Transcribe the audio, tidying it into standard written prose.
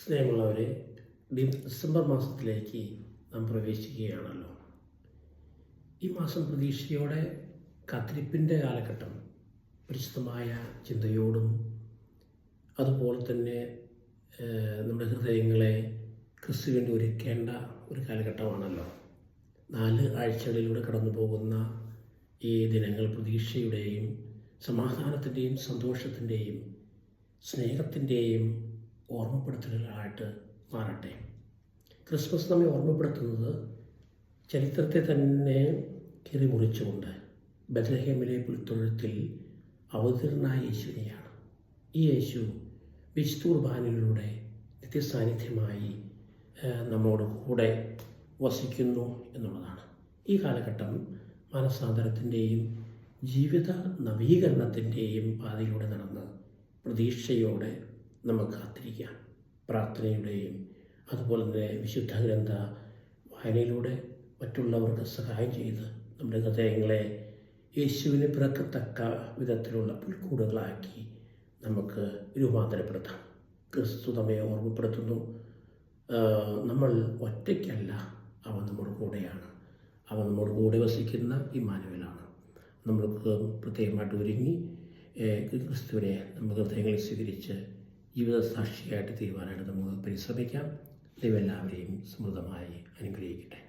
സ്നേഹമുള്ളവരെ, ഡിസംബർ മാസത്തിലേക്ക് നാം പ്രവേശിക്കുകയാണല്ലോ. ഈ മാസം പ്രതീക്ഷയോടെ കാത്തിരിപ്പിൻ്റെ കാലഘട്ടം പരിശുദ്ധമായ ചിന്തയോടും അതുപോലെ തന്നെ നമ്മുടെ ഹൃദയങ്ങളെ ക്രിസ്തുവിന് ഒരുക്കേണ്ട ഒരു കാലഘട്ടമാണല്ലോ. 4 ആഴ്ചകളിലൂടെ കടന്നു പോകുന്ന ഈ ദിനങ്ങൾ പ്രതീക്ഷയുടെയും സമാധാനത്തിൻ്റെയും സന്തോഷത്തിൻ്റെയും സ്നേഹത്തിൻ്റെയും ഓർമ്മപ്പെടുത്തലുകളായിട്ട് മാറട്ടെ. ക്രിസ്മസ് നമ്മെ ഓർമ്മപ്പെടുത്തുന്നത് ചരിത്രത്തെ തന്നെ കീറിമുറിച്ചുകൊണ്ട് ബെത്ലഹേമിലെ പുൽത്തൊഴുത്തിൽ അവതീർണനായ യേശുവിനെയാണ്. ഈ യേശു വിശുദ്ധ കുർബാനയിലൂടെ നിത്യസാന്നിധ്യമായി നമ്മോട് കൂടെ വസിക്കുന്നു എന്നുള്ളതാണ്. ഈ കാലഘട്ടം മനസാന്തരത്തിൻ്റെയും ജീവിത നവീകരണത്തിൻ്റെയും പാതയിലൂടെ നടന്ന് പ്രതീക്ഷയോടെ നമുക്ക് കാത്തിരിക്കാം. പ്രാർത്ഥനയുടെയും അതുപോലെ തന്നെ വിശുദ്ധ ഗ്രന്ഥ വായനയിലൂടെ മറ്റുള്ളവർക്ക് സഹായം ചെയ്ത് നമ്മുടെ ഹൃദയങ്ങളെ യേശുവിനെ പിറക്കത്തക്ക വിധത്തിലുള്ള പുൽക്കൂടുകളാക്കി നമുക്ക് രൂപാന്തരപ്പെടുത്താം. ക്രിസ്തു നമ്മെ ഓർമ്മപ്പെടുത്തുന്നു, നമ്മൾ ഒറ്റയ്ക്കല്ല, അവൻ നമ്മുടെ കൂടെയാണ്. അവൻ നമ്മുടെ കൂടെ വസിക്കുന്ന ഇമ്മാനുവേലാണ്. നമ്മൾക്ക് പ്രത്യേകമായിട്ട് ഒരുങ്ങി ക്രിസ്തുവിനെ നമ്മുടെ ഹൃദയങ്ങളിൽ സ്വീകരിച്ച് ജീവിത സാക്ഷിയായിട്ട് തീരുവാനായിട്ട് നമുക്ക് പരിശ്രമിക്കാം. ദൈവം എല്ലാവരെയും സമൃദ്ധമായി അനുഗ്രഹിക്കട്ടെ.